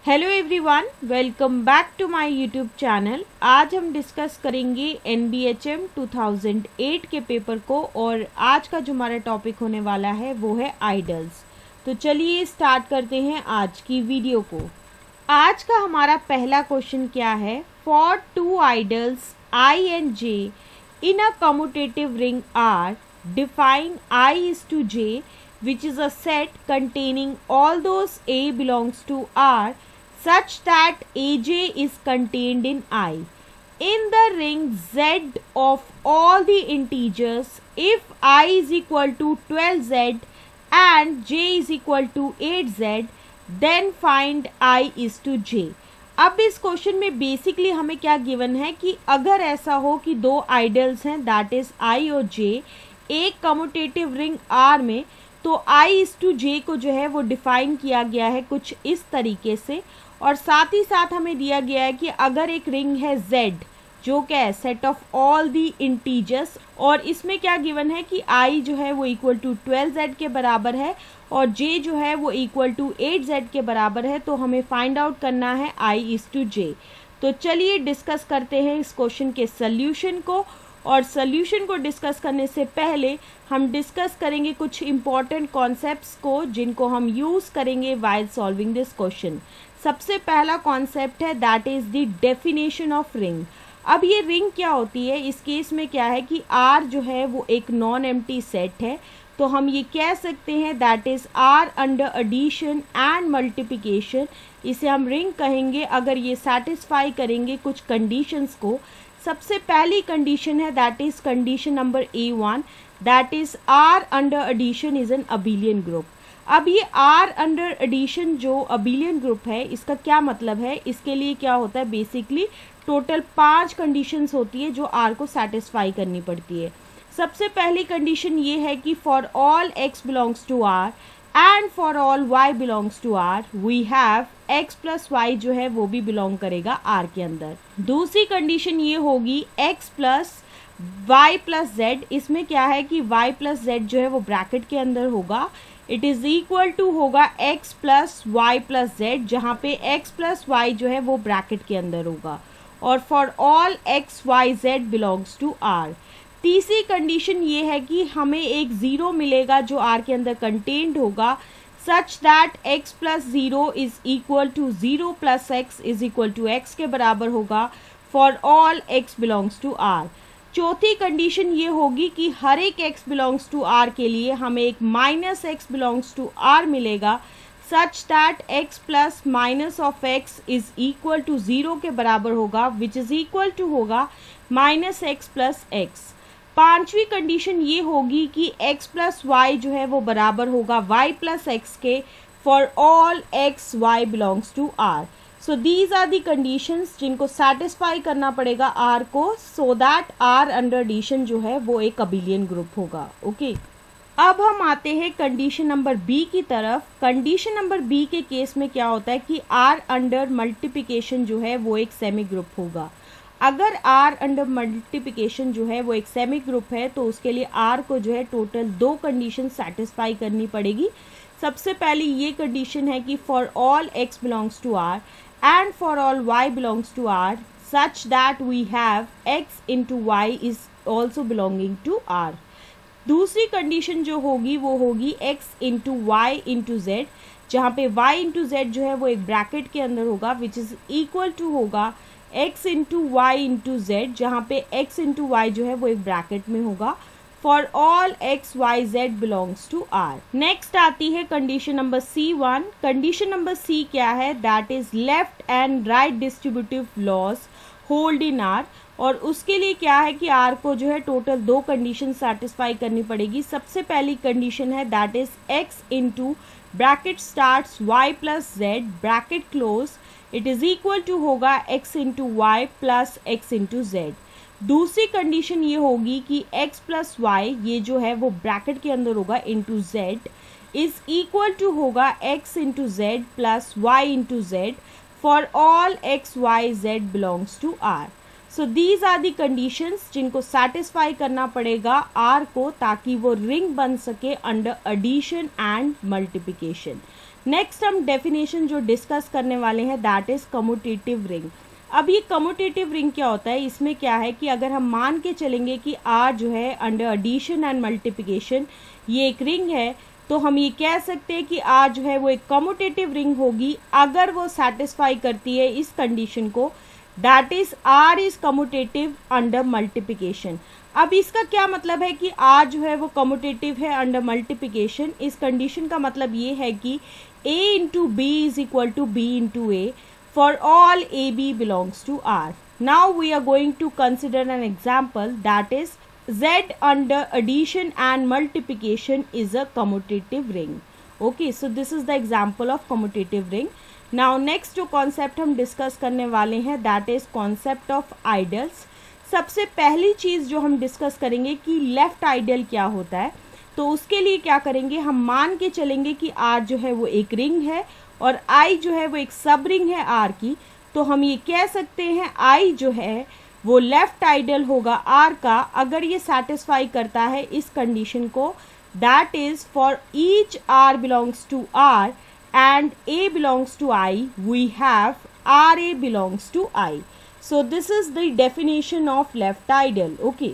Hello everyone, welcome back to my YouTube channel. आज हम discuss करेंगे NBHM 2008 के पेपर को और आज का जो हमारा टॉपिक होने वाला है वो है आइडल्स। तो चलिए स्टार्ट करते हैं आज की वीडियो को। आज का हमारा पहला क्वेश्चन क्या है? For two ideals I and J in a commutative ring R, define I is to J, which is a set containing all those A belongs to R such that AJ is contained in I. In the ring Z of all the integers, if I is equal to 12Z and J is equal to 8Z, then find I is to J. अब इस question में basically हमें क्या given है कि अगर ऐसा हो कि दो आइडल्स हैं दैट इज I और J एक कम्यूटेटिव रिंग R में, तो I इज टू J को जो है वो डिफाइन किया गया है कुछ इस तरीके से। और साथ ही साथ हमें दिया गया है कि अगर एक रिंग है Z जो क्या है set of all the integers, और इसमें क्या गिवन है कि I जो है वो इक्वल टू 12Z के बराबर है और J जो है वो इक्वल टू 8Z के बराबर है, तो हमें फाइंड आउट करना है I इज टू J। तो चलिए डिस्कस करते हैं इस क्वेश्चन के सल्यूशन को। और सल्यूशन को डिस्कस करने से पहले हम डिस्कस करेंगे कुछ इंपॉर्टेंट कॉन्सेप्ट्स को जिनको हम यूज करेंगे व्हाइल सॉल्विंग दिस क्वेश्चन। सबसे पहला कॉन्सेप्ट है that is the definition of ring. अब ये रिंग क्या होती है? इस केस में क्या है कि R जो है वो एक नॉन एम्प्टी सेट है, तो हम ये कह सकते हैं that is R under addition and multiplication. इसे हम रिंग कहेंगे अगर ये सेटिस्फाई करेंगे कुछ कंडीशंस को। सबसे पहली कंडीशन है that is condition number A1, that is R under addition is an abelian group. अब ये R अंडर एडिशन जो अबिलियन ग्रुप है इसका क्या मतलब है? इसके लिए क्या होता है बेसिकली टोटल 5 कंडीशंस होती है जो R को सेटिस्फाई करनी पड़ती है। सबसे पहली कंडीशन ये है कि for all x belongs to R and for all y belongs to R we have x plus Y जो है वो भी बिलोंग करेगा R के अंदर। दूसरी कंडीशन ये होगी x plus y plus z। इसमें क्या है कि y प्लस z जो है वो ब्रैकेट के अंदर होगा। इट इज इक्वल टू होगा x plus Y plus z, जहाँ पे x प्लस वाई जो है वो ब्रैकेट के अंदर होगा। और for all x y z belongs to R। तीसरी कंडीशन ये है कि हमें एक जीरो मिलेगा जो R के अंदर कंटेन्ड होगा such that x plus zero is equal to 0 plus x is equal to x के बराबर होगा for all x belongs to R। चौथी कंडीशन ये होगी कि हर एक x बिलोंग्स टू R के लिए हमें एक minus x belongs to R मिलेगा such that x plus minus of x is equal to 0 के बराबर होगा विच इज इक्वल टू होगा माइनस x प्लस x। पांचवी कंडीशन ये होगी कि x प्लस वाई जो है वो बराबर होगा y प्लस x के for all x y belongs to R। So these are the conditions जिनको सेटिस्फाई करना पड़ेगा R को so that R under addition जो है वो एक अबिलियन ग्रुप होगा। ओके अब हम आते हैं कंडीशन नंबर B की तरफ। कंडीशन नंबर B के केस में क्या होता है कि R अंडर मल्टीप्लिकेशन जो है वो एक सेमी ग्रुप होगा। अगर R अंडर मल्टीप्लिकेशन जो है वो एक सेमी ग्रुप है तो उसके लिए R को जो है टोटल 2 कंडीशन सेटिस्फाई करनी पड़ेगी। सबसे पहली ये कंडीशन है कि for all x belongs to R and for all y belongs to R such that we have x into y is also belonging to R। दूसरी कंडीशन जो होगी वो होगी x into y into z, जहाँ पे y into z जो है वो एक ब्रैकेट के अंदर होगा which is equal to होगा x into y into z, जहाँ पे x into y जो है वो एक ब्रैकेट में होगा for all x y z belongs to R। Next आती है condition number C1। Condition number C क्या है? That is left and right distributive laws hold in R। और उसके लिए क्या है कि R को जो है टोटल 2 कंडीशन सेटिस्फाई करनी पड़ेगी। सबसे पहली कंडीशन है that is x into bracket starts y plus z bracket close it is equal to होगा x into Y plus x into z। दूसरी कंडीशन ये होगी कि x प्लस वाई ये जो है वो ब्रैकेट के अंदर होगा into z is equal to होगा x into Z plus Y into Z for all x y z belongs to R। So these are the conditions जिनको सेटिस्फाई करना पड़ेगा R को ताकि वो रिंग बन सके under addition and multiplication. Next हम डेफिनेशन जो डिस्कस करने वाले हैं दैट इज कम्यूटेटिव रिंग। अब ये कम्यूटेटिव रिंग क्या होता है, इसमें क्या है कि अगर हम मान के चलेंगे कि आर जो है अंडर एडिशन एंड मल्टीप्लिकेशन ये एक रिंग है, तो हम ये कह सकते हैं कि आर जो है वो एक कम्यूटेटिव रिंग होगी अगर वो सेटिस्फाई करती है इस कंडीशन को, that is R is commutative under multiplication. अब इसका क्या मतलब है कि आर जो है वो कम्यूटेटिव है अंडर मल्टीप्लिकेशन। इस कंडीशन का मतलब ये है कि a into B is equal to B into A for all A B belongs to R. Now we are going to consider an example that is z under addition and multiplication is a commutative ring. Okay, so this is the example of commutative ring. Now next जो concept हम discuss करने वाले हैं that is concept of ideals. सबसे पहली चीज़ जो हम discuss करेंगे कि left ideal क्या होता है, तो उसके लिए क्या करेंगे, हम मान के चलेंगे कि R जो है वो एक रिंग है और I जो है वो एक सब रिंग है R की, तो हम ये कह सकते हैं I जो है वो लेफ्ट आइडियल होगा आर का अगर ये सेटिस्फाई करता है इस कंडीशन को, that is for each R belongs to R and A belongs to I we have R A belongs to I. So this is the definition of left ideal. Okay,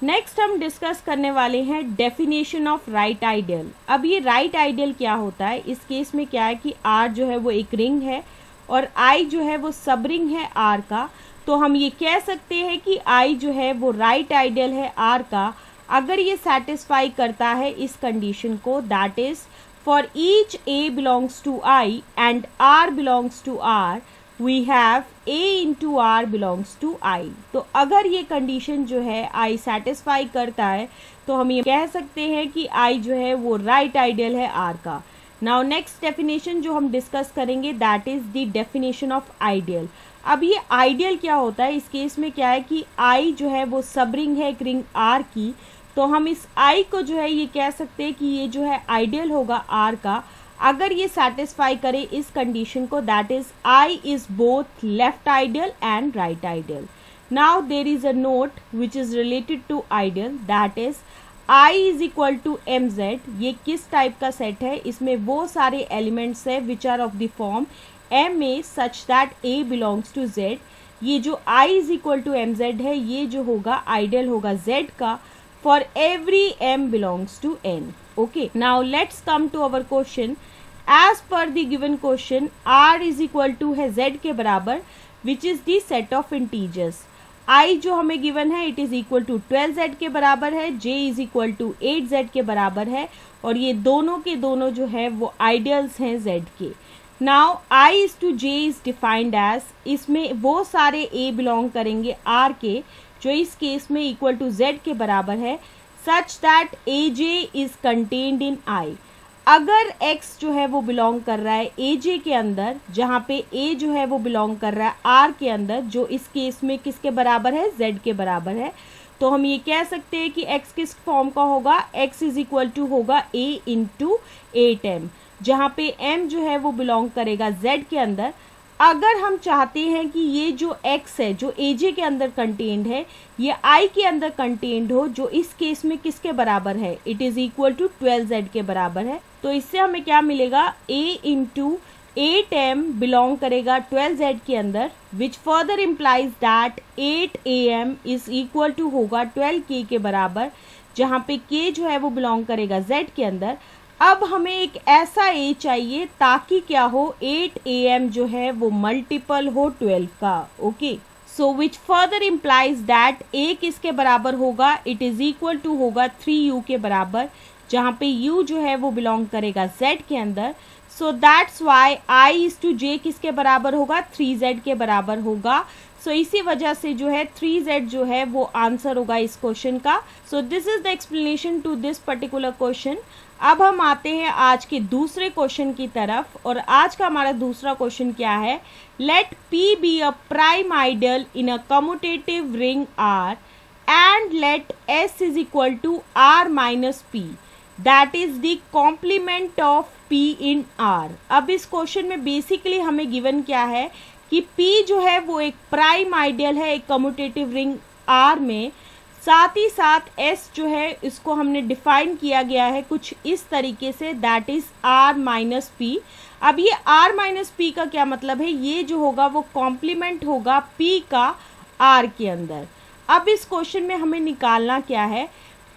next हम discuss करने वाले हैं definition of right ideal. अब ये right ideal क्या होता है, इस केस में क्या है कि आर जो है वो एक रिंग है और आई जो है वो सब रिंग है आर का, तो हम ये कह सकते हैं कि I जो है वो राइट आइडियल है R का अगर ये सेटिस्फाई करता है इस कंडीशन को, that is for each A belongs to I and R belongs to R we have A into R belongs to I। तो अगर ये कंडीशन जो है I सेटिस्फाई करता है तो हम ये कह सकते हैं कि I जो है वो राइट आइडियल है R का। नाउ नेक्स्ट डेफिनेशन जो हम डिस्कस करेंगे that is the definition of ideal. अब ये आइडियल क्या होता है, इस केस में क्या है कि I जो है वो सब रिंग है एक रिंग R की, तो हम इस I को जो है ये कह सकते हैं कि ये जो है आइडियल होगा R का अगर ये सेटिस्फाई करे इस कंडीशन को, that is I is both left ideal and right ideal. Now there is a note which is related to ideal that is I is equal to mz। ये किस type का set है, इसमें वो सारे एलिमेंट्स है which are of the form M A such that A belongs to Z। ये जो I is equal to mz है ये जो होगा आइडियल होगा Z का for every M belongs to N। Okay, now let's come to our question। As per the given question R is equal to है Z के बराबर which is the set of integers। I जो हमें given है it is equal to 12Z के बराबर है, J is equal to 8Z के बराबर है और ये दोनों के दोनों जो है वो आइडियल्स हैं Z के। Now I is to J is defined as, इसमें वो सारे A बिलोंग करेंगे R के जो इस केस में इक्वल टू Z के बराबर है, such that AJ is contained in I। अगर X जो है वो बिलोंग कर रहा है AJ के अंदर, जहाँ पे A जो है वो बिलोंग कर रहा है R के अंदर, जो इस केस में किसके बराबर है, Z के बराबर है, तो हम ये कह सकते हैं कि X किस फॉर्म का होगा, X इज इक्वल टू होगा A इंटू 8M, जहाँ पे M जो है वो बिलोंग करेगा Z के अंदर। अगर हम चाहते हैं कि ये जो X है जो AJ के अंदर कंटेन्ड है ये I के अंदर कंटेन्ड हो, जो इस केस में किसके बराबर है, it is equal to 12Z के बराबर है, तो इससे हमें क्या मिलेगा, A इंटू 8M बिलोंग करेगा 12Z के अंदर, which further implies that 8AM is equal to होगा 12K के बराबर, जहाँ पे K जो है वो बिलोंग करेगा Z के अंदर। अब हमें एक ऐसा A चाहिए ताकि क्या हो, 8AM जो है वो मल्टीपल हो 12 का। Okay, so which further implies that A किसके बराबर होगा, इट इज इक्वल टू होगा 3U के बराबर, जहाँ पे U जो है वो बिलोंग करेगा Z के अंदर। So that's why I is to J किसके बराबर होगा, 3Z के बराबर होगा। सो इसी वजह से जो है 3Z जो है वो आंसर होगा इस क्वेश्चन का। So this is the explanation to this particular question. अब हम आते हैं आज के दूसरे क्वेश्चन की तरफ, और आज का हमारा दूसरा क्वेश्चन क्या है, let P be a prime ideal in a commutative ring R and let S is equal to R minus P, that is the complement of P in R। अब इस क्वेश्चन में बेसिकली हमें given क्या है कि P जो है वो एक प्राइम आइडियल है एक कम्यूटेटिव रिंग R में, साथ ही साथ S जो है इसको हमने डिफाइन किया गया है कुछ इस तरीके से, that is R minus P। अब ये R माइनस P का क्या मतलब है, ये जो होगा वो कॉम्प्लीमेंट होगा P का R के अंदर। अब इस क्वेश्चन में हमें निकालना क्या है,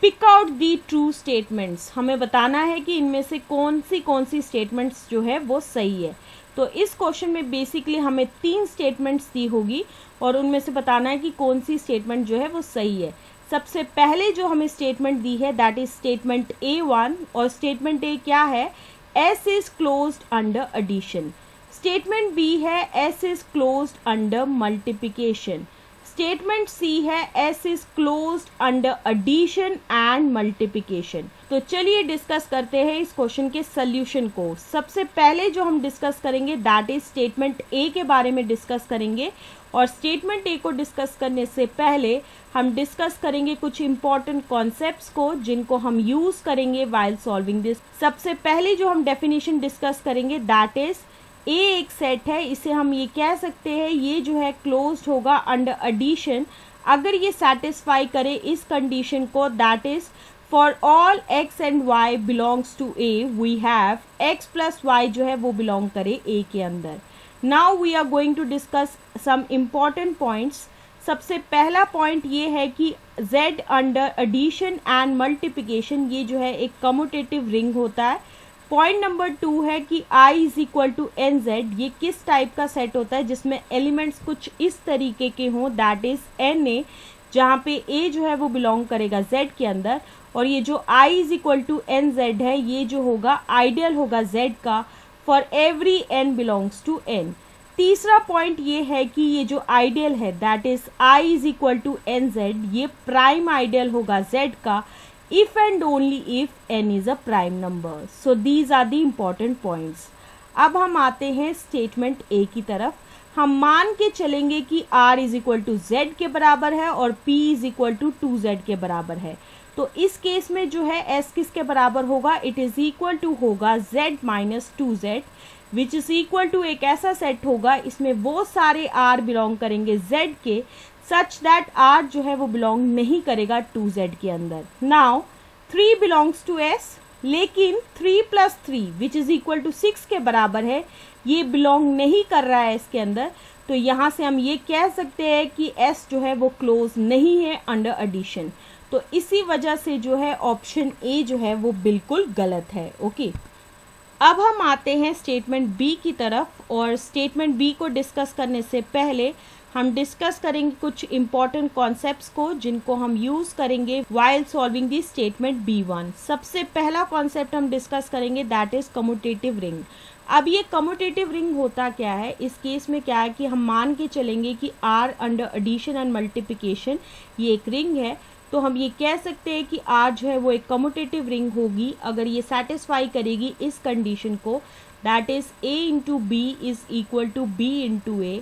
pick out the true statements, हमें बताना है कि इनमें से कौन सी स्टेटमेंट्स जो है वो सही है। तो इस क्वेश्चन में बेसिकली हमें 3 स्टेटमेंट्स दी होगी और उनमें से बताना है कि कौन सी स्टेटमेंट जो है वो सही है। सबसे पहले जो हमें स्टेटमेंट दी है दैट इज स्टेटमेंट A1, और स्टेटमेंट A क्या है, S is closed under addition. Statement B है S is closed under multiplication. Statement C है S is closed under addition and multiplication. तो चलिए डिस्कस करते हैं इस क्वेश्चन के सॉल्यूशन को। सबसे पहले जो हम डिस्कस करेंगे दैट इज स्टेटमेंट A के बारे में डिस्कस करेंगे, और स्टेटमेंट A को डिस्कस करने से पहले हम डिस्कस करेंगे कुछ इंपॉर्टेंट कॉन्सेप्ट्स को जिनको हम यूज करेंगे व्हाइल सॉल्विंग दिस। सबसे पहले जो हम डेफिनेशन डिस्कस करेंगे दैट इज A एक सेट है, इसे हम ये कह सकते हैं ये जो है क्लोज्ड होगा अंडर एडिशन अगर ये सेटिस्फाई करे इस कंडीशन को, that is for all x and y belongs to A we have x plus y जो है वो बिलोंग करे A के अंदर। Now we are going to discuss some important points. सबसे पहला पॉइंट ये है कि z under addition and multiplication ये जो है एक कम्यूटेटिव रिंग होता है। पॉइंट नंबर 2 है कि I is equal to NZ, ये किस टाइप का सेट होता है जिसमें एलिमेंट्स कुछ इस तरीके के हों, दैट इज NA, जहाँ पे A जो है वो बिलोंग करेगा Z के अंदर, और ये जो I is equal to NZ है ये जो होगा आइडियल होगा Z का for every N belongs to N। तीसरा पॉइंट ये है कि ये जो आइडियल है that is I is equal to NZ, ये प्राइम आइडियल होगा Z का if and only if n is a prime number. So these are the important points. अब हम आते हैं स्टेटमेंट A की तरफ। हम मान के चलेंगे कि R is equal to Z के बराबर है और P is equal to 2Z के बराबर है। तो इस केस में जो है S किसके बराबर होगा, इट इज इक्वल टू होगा Z minus 2Z, which is equal to एक ऐसा सेट होगा इसमें वो सारे R बिलोंग करेंगे Z के, सच दैट R जो है वो बिलोंग नहीं करेगा 2Z के अंदर। नाउ 3 बिलोंग्स टू S, लेकिन 3 plus 3 which is equal to 6 के बराबर है, ये बिलोंग नहीं कर रहा है S के अंदर। तो यहाँ से हम ये कह सकते हैं कि S जो है वो क्लोज नहीं है अंडर एडिशन। तो इसी वजह से जो है ऑप्शन A जो है वो बिल्कुल गलत है। ओके, अब हम आते हैं स्टेटमेंट B की तरफ, और स्टेटमेंट B को डिस्कस करने से पहले हम डिस्कस करेंगे कुछ इंपॉर्टेंट कॉन्सेप्ट्स को जिनको हम यूज करेंगे व्हाइल सॉल्विंग दी स्टेटमेंट B1। सबसे पहला कॉन्सेप्ट हम डिस्कस करेंगे दैट इज कम्यूटेटिव रिंग। अब ये कम्यूटेटिव रिंग होता क्या है, इस केस में क्या है कि हम मान के चलेंगे कि R under addition and multiplication ये एक रिंग है, तो हम ये कह सकते हैं कि R जो है वो एक कम्यूटेटिव रिंग होगी अगर ये सेटिस्फाई करेगी इस कंडीशन को, that is A into B is equal to B into A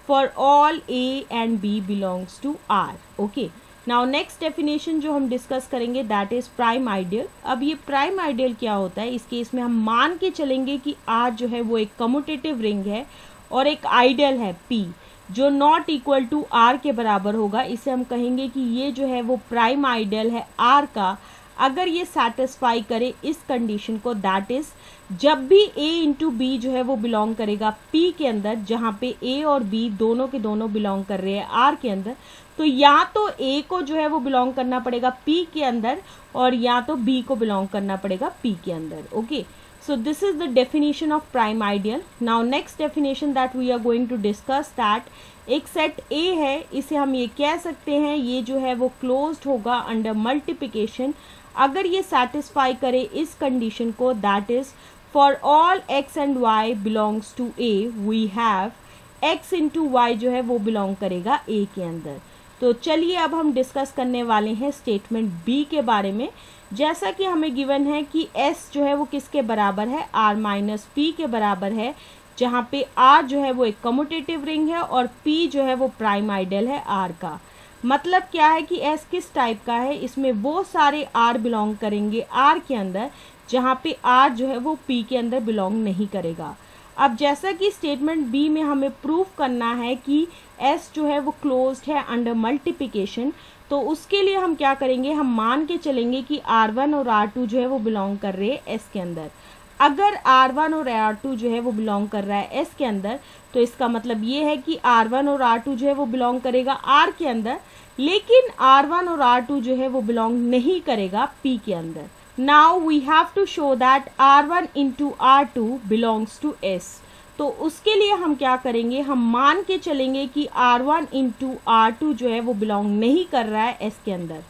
for all A and B belongs to R. Okay. Now next definition जो हम डिस्कस करेंगे that is prime ideal। अब ये prime ideal क्या होता है, इस केस में हम मान के चलेंगे कि R जो है वो एक कम्यूटेटिव रिंग है और एक आइडियल है P जो नॉट इक्वल टू R के बराबर होगा। इसे हम कहेंगे कि ये जो है वो प्राइम आइडियल है R का अगर ये सेटिस्फाई करे इस कंडीशन को, दैट इज जब भी A इंटू B जो है वो बिलोंग करेगा P के अंदर, जहाँ पे A और B दोनों के दोनों बिलोंग कर रहे हैं R के अंदर, तो या तो A को जो है वो बिलोंग करना पड़ेगा P के अंदर और या तो B को बिलोंग करना पड़ेगा P के अंदर। Okay, so this is the definition of prime ideal. Now next definition that we are going to discuss that एक सेट A है, इसे हम ये कह सकते हैं ये जो है वो क्लोज्ड होगा अंडर मल्टीप्लिकेशन अगर ये सेटिस्फाई करे इस कंडीशन को, that is for all x and y belongs to A we have x into Y जो है वो बिलोंग करेगा A के अंदर। तो चलिए अब हम डिस्कस करने वाले हैं स्टेटमेंट B के बारे में। जैसा कि हमें गिवन है कि S जो है वो किसके बराबर है, R माइनस P के बराबर है, जहाँ पे R जो है वो एक कम्यूटेटिव रिंग है और P जो है वो प्राइम आइडियल है R का। मतलब क्या है कि S किस टाइप का है, इसमें वो सारे R बिलोंग करेंगे R के अंदर जहाँ पे R जो है वो P के अंदर बिलोंग नहीं करेगा। अब जैसा कि स्टेटमेंट B में हमें प्रूफ करना है कि S जो है वो क्लोज्ड है अंडर मल्टीप्लिकेशन, तो तो उसके लिए हम क्या करेंगे, हम मान के चलेंगे कि R1 और R2 जो है वो बिलोंग कर रहे हैं S के अंदर। अगर R1 और R2 जो है वो बिलोंग कर रहा है S के अंदर, तो इसका मतलब ये है कि R1 और R2 जो है वो बिलोंग करेगा R के अंदर, लेकिन R1 और R2 जो है वो बिलोंग नहीं करेगा P के अंदर। Now we have to show that R1 into R2 belongs to S। तो उसके लिए हम क्या करेंगे, हम मान के चलेंगे कि R1 इंटू R2 जो है वो बिलोंग नहीं कर रहा है S के अंदर।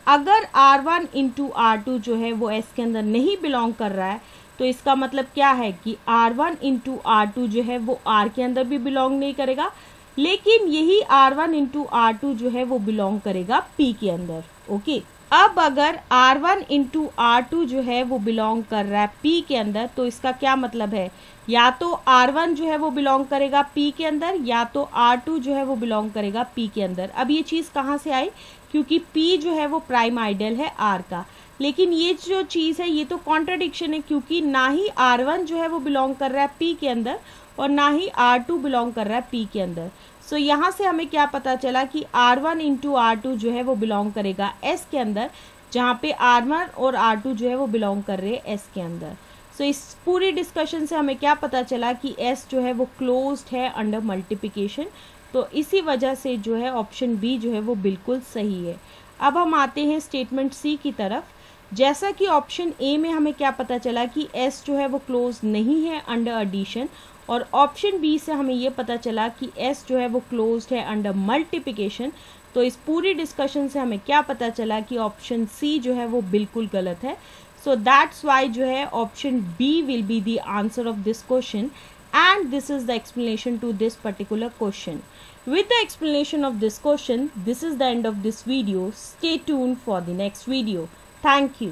अगर R1 इंटू R2 जो है वो S के अंदर नहीं बिलोंग कर रहा है, तो इसका मतलब क्या है कि R1 इंटू R2 जो है वो R के अंदर भी बिलोंग नहीं करेगा, लेकिन यही R1 इंटू R2 जो है वो बिलोंग करेगा P के अंदर। ओके, अब अगर R1 इंटू R2 जो है वो बिलोंग कर रहा है P के अंदर, तो इसका क्या मतलब है, या तो R1 जो है वो बिलोंग करेगा P के अंदर, या तो R2 जो है वो बिलोंग करेगा P के अंदर। अब ये चीज़ कहाँ से आई, क्योंकि P जो है वो प्राइम आइडियल है R का, लेकिन ये जो चीज़ है ये तो कॉन्ट्राडिक्शन है, क्योंकि ना ही R1 जो है वो बिलोंग कर रहा है P के अंदर और ना ही R2 बिलोंग कर रहा है P के अंदर। सो यहाँ से हमें क्या पता चला कि R1 इंटू R2 जो है वो बिलोंग करेगा S के अंदर, जहाँ पे R1 और R2 जो है वो बिलोंग कर रहे हैं S के अंदर। सो इस पूरी डिस्कशन से हमें क्या पता चला कि S जो है वो क्लोज्ड है अंडर मल्टीप्लिकेशन। तो इसी वजह से जो है ऑप्शन बी जो है वो बिल्कुल सही है। अब हम आते हैं स्टेटमेंट सी की तरफ। जैसा कि ऑप्शन ए में हमें क्या पता चला कि S जो है वो क्लोज नहीं है अंडर एडिशन, और ऑप्शन बी से हमें ये पता चला कि S जो है वो क्लोज्ड है अंडर मल्टीप्लिकेशन। तो इस पूरी डिस्कशन से हमें क्या पता चला कि ऑप्शन सी जो है वो बिल्कुल गलत है। सो दैट्स वाई जो है option B will be the answer of this question, and this is the explanation to this particular question. With the explanation of this question, this is the end of this video. Stay tuned for the next video. Thank you.